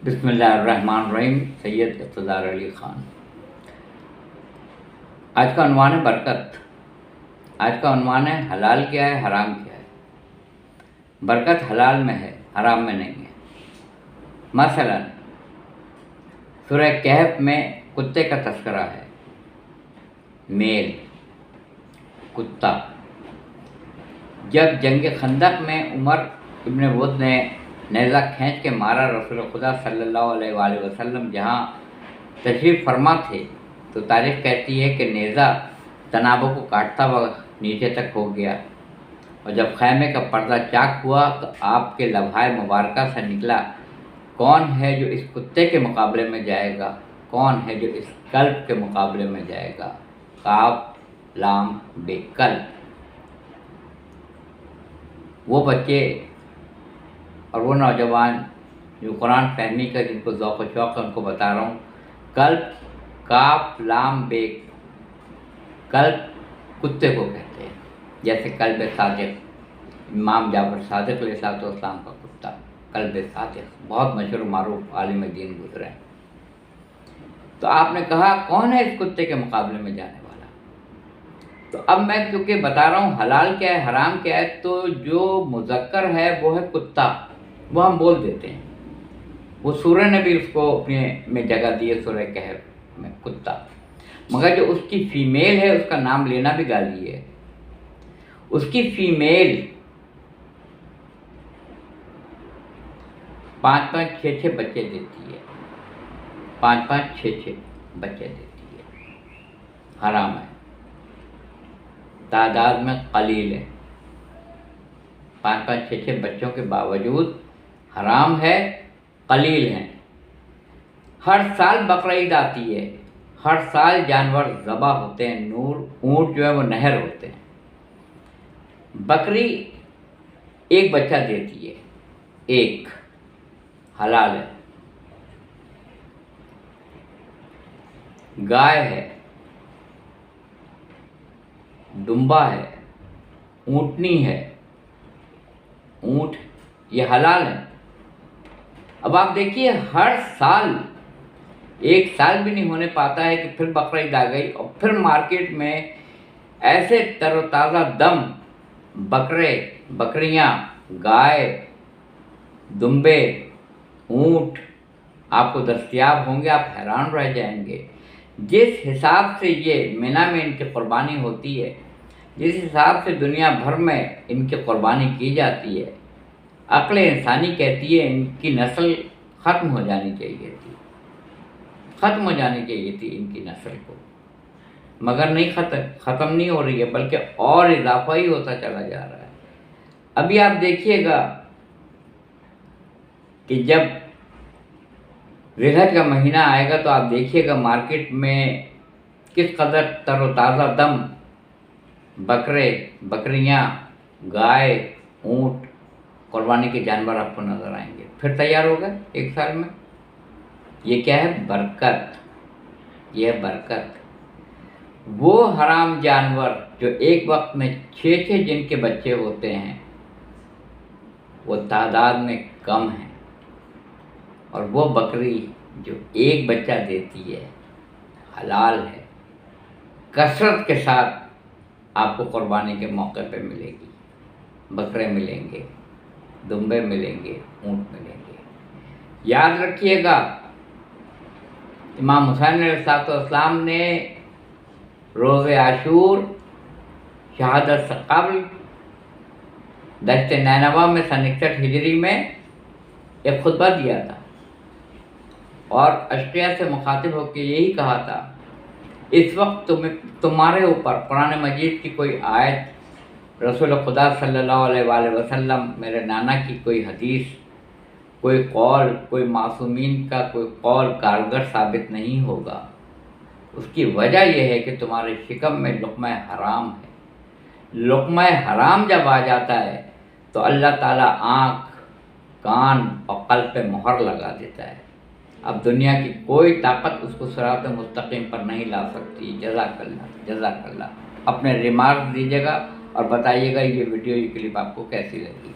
بسم اللہ الرحمن الرحیم۔ سید اقتدار علی خان۔ آج کا عنوان ہے برکت۔ آج کا عنوان ہے حلال کیا ہے، حرام کیا ہے۔ برکت حلال میں ہے، حرام میں نہیں ہے۔ مثلا سورہ کہف میں کتے کا تذکرہ ہے۔ میل کتا۔ جب جنگ خندق میں عمر ابن ود نے نیزہ کھینچ کے مارا، رسول خدا صلی اللہ علیہ وآلہ وسلم جہاں تشریف فرما تھے تو تاریخ کہتی ہے کہ نیزہ تنابوں کو کاٹتا ہوا نیچے تک ہو گیا، اور جب خیمے کا پردہ چاک ہوا تو آپ کے لبھائے مبارکہ سے نکلا، کون ہے جو اس کتے کے مقابلے میں جائے گا، کون ہے جو اس کلب کے مقابلے میں جائے گا۔ کاف لام بے کلب۔ وہ بچے اور وہ نوجوان جو قرآن فہمی کا جن کو ذوق و شوق ہے ان کو بتا رہا ہوں، کلب کاف لام بے کلب کتے کو کہتے ہیں، جیسے کلب صادق، امام جعفر صادق علیہ السلام کا کتا کلب صادق، بہت مشہور معروف عالم دین گزرے ہیں۔ تو آپ نے کہا کون ہے اس کتے کے مقابلے میں جانے والا؟ تو اب میں کیونکہ بتا رہا ہوں حلال کیا ہے، حرام کیا ہے، تو جو مذکر ہے وہ ہے کتا، وہ ہم بول دیتے ہیں۔ وہ سورہ نے بھی اس کو اپنے میں جگہ دی ہے، سورہ کہف میں کتا، مگر جو اس کی فیمیل ہے اس کا نام لینا بھی گالی ہے۔ اس کی فیمیل 5-5 6-6 بچے دیتی ہے، 5-5 6-6 بچے دیتی ہے، حرام ہے، تعداد میں قلیل ہے۔ 5-5 6-6 بچوں کے باوجود حرام ہے، قلیل ہیں۔ ہر سال بقرہ عید آتی ہے، ہر سال جانور ذبح ہوتے ہیں، اونٹ جو ہے وہ نہر ہوتے ہیں۔ بکری ایک بچہ دیتی ہے، ایک، حلال ہے۔ گائے ہے، دمبا ہے، اونٹنی ہے، اونٹ، یہ حلال ہے۔ اب آپ دیکھیے ہر سال، ایک سال بھی نہیں ہونے پاتا ہے کہ پھر بقرہ عید آ گئی، اور پھر مارکیٹ میں ایسے تر و تازہ دم بکرے، بکریاں، گائے، دمبے، اونٹ آپ کو دستیاب ہوں گے، آپ حیران رہ جائیں گے۔ جس حساب سے یہ مینا میں ان کی قربانی ہوتی ہے، جس حساب سے دنیا بھر میں ان کی قربانی کی جاتی ہے، عقل انسانی کہتی ہے ان کی نسل ختم ہو جانی چاہیے تھی، ختم ہو جانی چاہیے تھی ان کی نسل کو، مگر نہیں، ختم نہیں ہو رہی ہے، بلکہ اور اضافہ ہی ہوتا چلا جا رہا ہے۔ ابھی آپ دیکھیے گا کہ جب ذی الحج کا مہینہ آئے گا تو آپ دیکھیے گا مارکیٹ میں کس قدر تر و تازہ دم بکرے، بکریاں، گائے، اونٹ، قربانی کے جانور آپ کو نظر آئیں گے، پھر تیار ہو گئے ایک سال میں۔ یہ کیا ہے؟ برکت، یہ ہے برکت۔ وہ حرام جانور جو ایک وقت میں 6-6 جن کے بچے ہوتے ہیں وہ تعداد میں کم ہیں، اور وہ بکری جو ایک بچہ دیتی ہے حلال ہے، کثرت کے ساتھ آپ کو قربانی کے موقع پہ ملے گی، بکرے ملیں گے، دمبے ملیں گے، اونٹ ملیں گے۔ یاد رکھیے گا امام حسین علیہ السلام نے روز عاشور شہادت سے قبل دشت نینوا میں سن 61 ہجری میں ایک خطبہ دیا تھا، اور اشقیاء سے مخاطب ہو کے یہی کہا تھا، اس وقت تمہارے اوپر قرآن مجید کی کوئی آیت، رسول خدا صلی اللہ علیہ وآلہ وسلم، میرے نانا کی کوئی حدیث، کوئی قول، کوئی معصومین کا کوئی قول کارگر ثابت نہیں ہوگا۔ اس کی وجہ یہ ہے کہ تمہارے شکم میں لقمہ حرام ہے۔ لقمہ حرام جب آ جاتا ہے تو اللہ تعالیٰ آنکھ، کان اور قلب پہ مہر لگا دیتا ہے۔ اب دنیا کی کوئی طاقت اس کو صراط مستقیم پر نہیں لا سکتی۔ جزاک اللہ، جزاک اللہ۔ اپنے ریمارک دیجیے گا اور بتائیے گا یہ ویڈیو، یہ کلپ آپ کو کیسی لگی۔